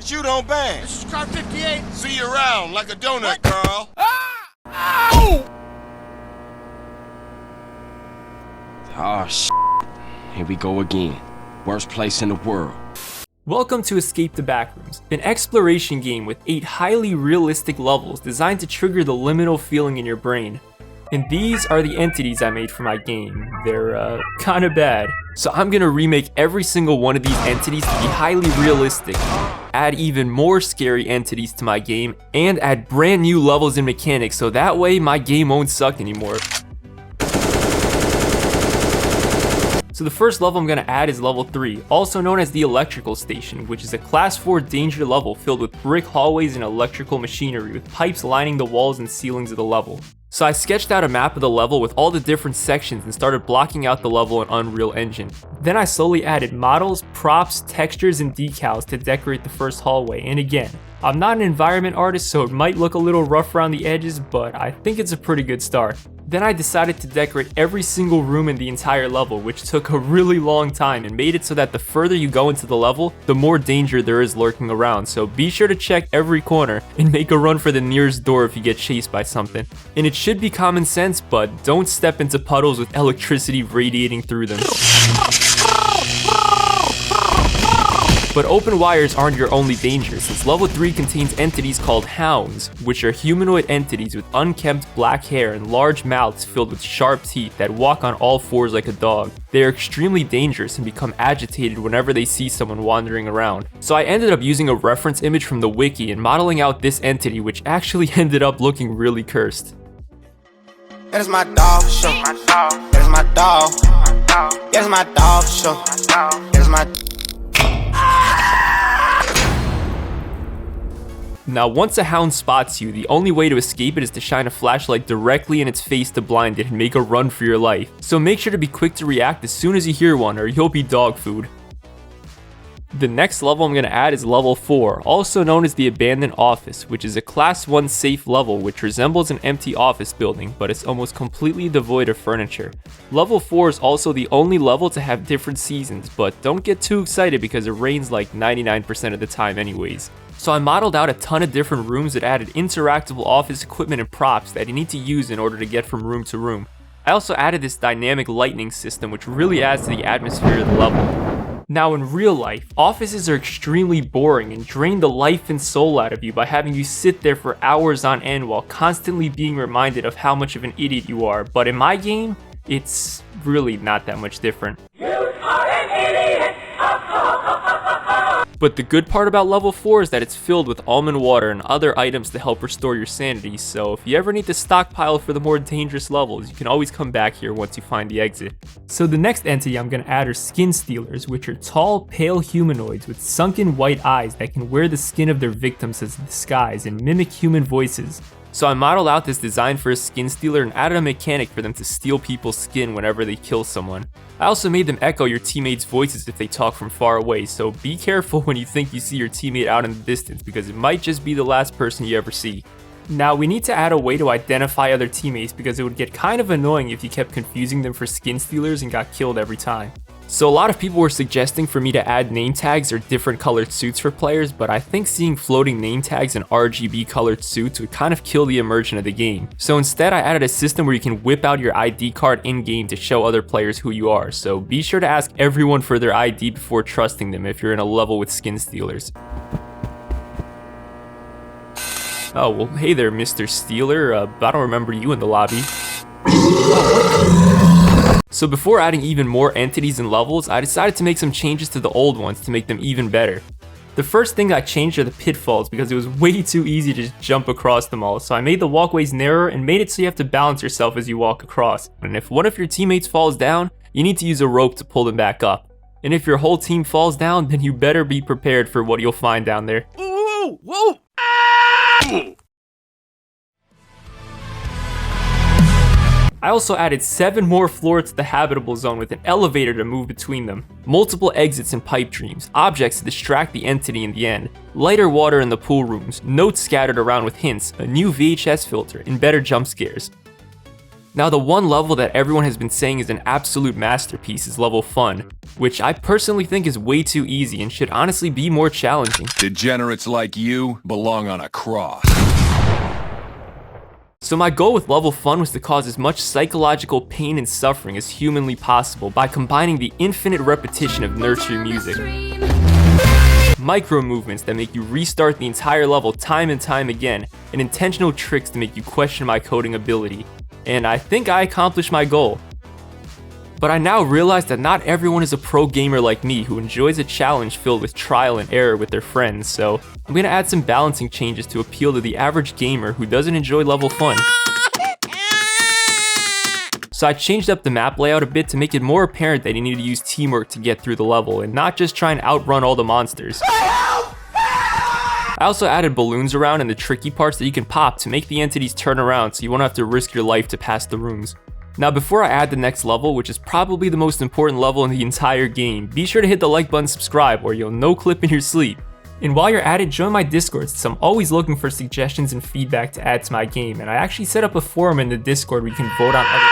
You don't bang. This is car 58. See you around like a donut, Carl. Oh, shit. Here we go again. Worst place in the world. Welcome to Escape the Backrooms, an exploration game with 8 highly realistic levels designed to trigger the liminal feeling in your brain. And these are the entities I made for my game. They're, kinda bad. So I'm gonna remake every single one of these entities to be highly realistic, add even more scary entities to my game, and add brand new levels and mechanics so that way my game won't suck anymore. So the first level I'm going to add is level 3, also known as the electrical station, which is a class 4 danger level filled with brick hallways and electrical machinery with pipes lining the walls and ceilings of the level. So I sketched out a map of the level with all the different sections and started blocking out the level in Unreal Engine. Then I slowly added models, props, textures, and decals to decorate the first hallway, and again, I'm not an environment artist so it might look a little rough around the edges, but I think it's a pretty good start. Then I decided to decorate every single room in the entire level, which took a really long time and made it so that the further you go into the level, the more danger there is lurking around, so be sure to check every corner and make a run for the nearest door if you get chased by something. And it should be common sense, but don't step into puddles with electricity radiating through them. But open wires aren't your only danger, since level 3 contains entities called hounds, which are humanoid entities with unkempt black hair and large mouths filled with sharp teeth that walk on all fours like a dog. They are extremely dangerous and become agitated whenever they see someone wandering around. So I ended up using a reference image from the wiki and modeling out this entity, which actually ended up looking really cursed. That is my dog show. That is my dog. That is my dog show. That is my. Now once a hound spots you, the only way to escape it is to shine a flashlight directly in its face to blind it and make a run for your life. So make sure to be quick to react as soon as you hear one or you'll be dog food. The next level I'm going to add is level 4, also known as the Abandoned Office, which is a class 1 safe level which resembles an empty office building, but it's almost completely devoid of furniture. Level 4 is also the only level to have different seasons, but don't get too excited because it rains like 99% of the time anyways. So I modeled out a ton of different rooms that added interactable office equipment and props that you need to use in order to get from room to room. I also added this dynamic lighting system which really adds to the atmosphere of the level. Now in real life, offices are extremely boring and drain the life and soul out of you by having you sit there for hours on end while constantly being reminded of how much of an idiot you are, but in my game, it's really not that much different. You are an idiot! But the good part about level 4 is that it's filled with almond water and other items to help restore your sanity, so if you ever need to stockpile for the more dangerous levels, you can always come back here once you find the exit. So the next entity I'm going to add are skin stealers, which are tall, pale humanoids with sunken white eyes that can wear the skin of their victims as a disguise and mimic human voices. So I modeled out this design for a skin stealer and added a mechanic for them to steal people's skin whenever they kill someone. I also made them echo your teammates' voices if they talk from far away, so be careful when you think you see your teammate out in the distance because it might just be the last person you ever see. Now we need to add a way to identify other teammates because it would get kind of annoying if you kept confusing them for skin stealers and got killed every time. So a lot of people were suggesting for me to add name tags or different colored suits for players, but I think seeing floating name tags and RGB colored suits would kind of kill the immersion of the game. So instead I added a system where you can whip out your ID card in-game to show other players who you are, so be sure to ask everyone for their ID before trusting them if you're in a level with skin stealers. Oh, well hey there Mr. Stealer, I don't remember you in the lobby. So before adding even more entities and levels, I decided to make some changes to the old ones to make them even better. The first thing I changed are the pitfalls because it was way too easy to just jump across them all, so I made the walkways narrower and made it so you have to balance yourself as you walk across. And if one of your teammates falls down, you need to use a rope to pull them back up. And if your whole team falls down, then you better be prepared for what you'll find down there. Whoa! Whoa! I also added 7 more floors to the habitable zone with an elevator to move between them, multiple exits and pipe dreams, objects to distract the entity in the end, lighter water in the pool rooms, notes scattered around with hints, a new VHS filter, and better jump scares. Now the one level that everyone has been saying is an absolute masterpiece is level Fun, which I personally think is way too easy and should honestly be more challenging. Degenerates like you belong on a cross. So my goal with level Fun was to cause as much psychological pain and suffering as humanly possible by combining the infinite repetition of nursery music, micro movements that make you restart the entire level time and time again, and intentional tricks to make you question my coding ability. And I think I accomplished my goal. But I now realize that not everyone is a pro gamer like me who enjoys a challenge filled with trial and error with their friends, so I'm gonna add some balancing changes to appeal to the average gamer who doesn't enjoy level Fun. So I changed up the map layout a bit to make it more apparent that you need to use teamwork to get through the level and not just try and outrun all the monsters. I also added balloons around in the tricky parts that you can pop to make the entities turn around so you won't have to risk your life to pass the rooms. Now before I add the next level, which is probably the most important level in the entire game, be sure to hit the like button, subscribe, or you'll no clip in your sleep. And while you're at it, join my Discord since I'm always looking for suggestions and feedback to add to my game, and I actually set up a forum in the Discord where you can vote on other.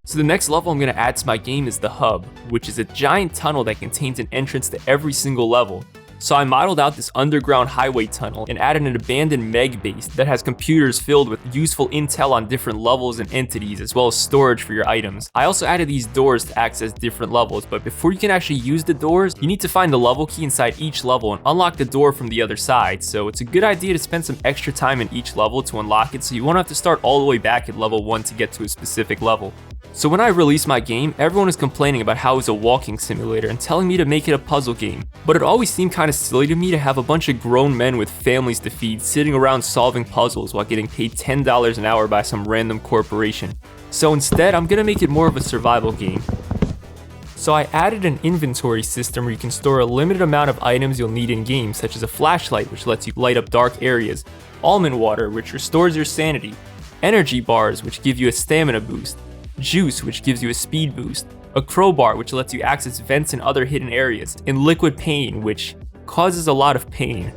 So the next level I'm going to add to my game is the Hub, which is a giant tunnel that contains an entrance to every single level. So I modeled out this underground highway tunnel and added an abandoned meg base that has computers filled with useful intel on different levels and entities, as well as storage for your items. I also added these doors to access different levels, but before you can actually use the doors, you need to find the level key inside each level and unlock the door from the other side. So it's a good idea to spend some extra time in each level to unlock it so you won't have to start all the way back at level 1 to get to a specific level. So when I released my game, everyone was complaining about how it was a walking simulator and telling me to make it a puzzle game. But it always seemed kind of silly to me to have a bunch of grown men with families to feed sitting around solving puzzles while getting paid $10 an hour by some random corporation. So instead, I'm gonna make it more of a survival game. So I added an inventory system where you can store a limited amount of items you'll need in game, such as a flashlight which lets you light up dark areas, almond water which restores your sanity, energy bars which give you a stamina boost, juice which gives you a speed boost, a crowbar which lets you access vents and other hidden areas, and liquid pain which causes a lot of pain.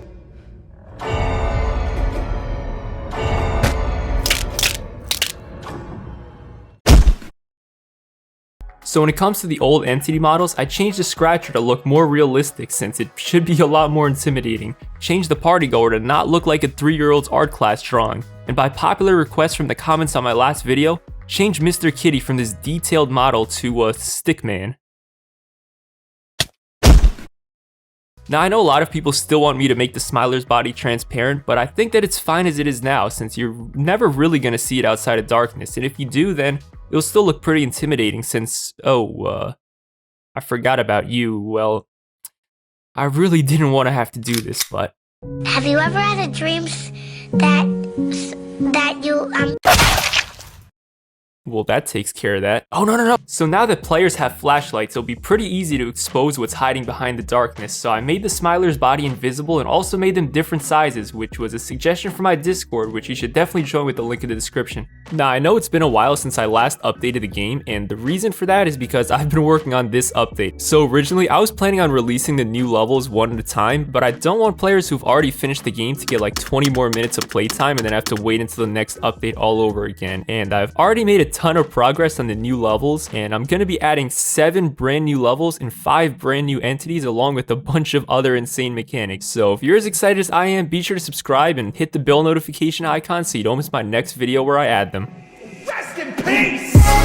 So when it comes to the old entity models, I changed the scratcher to look more realistic since it should be a lot more intimidating, changed the party goer to not look like a 3-year-old's art class drawing, and by popular request from the comments on my last video, change Mr. Kitty from this detailed model to a stickman. Now I know a lot of people still want me to make the Smiler's body transparent, but I think that it's fine as it is now since you're never really gonna see it outside of darkness, and if you do then it'll still look pretty intimidating since, I forgot about you. Well, I really didn't want to have to do this, but... Have you ever had a dream that you, Well, that takes care of that. Oh, no. So now that players have flashlights, it'll be pretty easy to expose what's hiding behind the darkness. So I made the Smiler's body invisible and also made them different sizes, which was a suggestion from my Discord, which you should definitely join with the link in the description. Now, I know it's been a while since I last updated the game, and the reason for that is because I've been working on this update. So originally, I was planning on releasing the new levels one at a time, but I don't want players who've already finished the game to get like 20 more minutes of playtime and then have to wait until the next update all over again. And I've already made a ton of progress on the new levels, and I'm going to be adding 7 brand new levels and 5 brand new entities along with a bunch of other insane mechanics. So if you're as excited as I am, be sure to subscribe and hit the bell notification icon so you don't miss my next video where I add them. Rest in peace!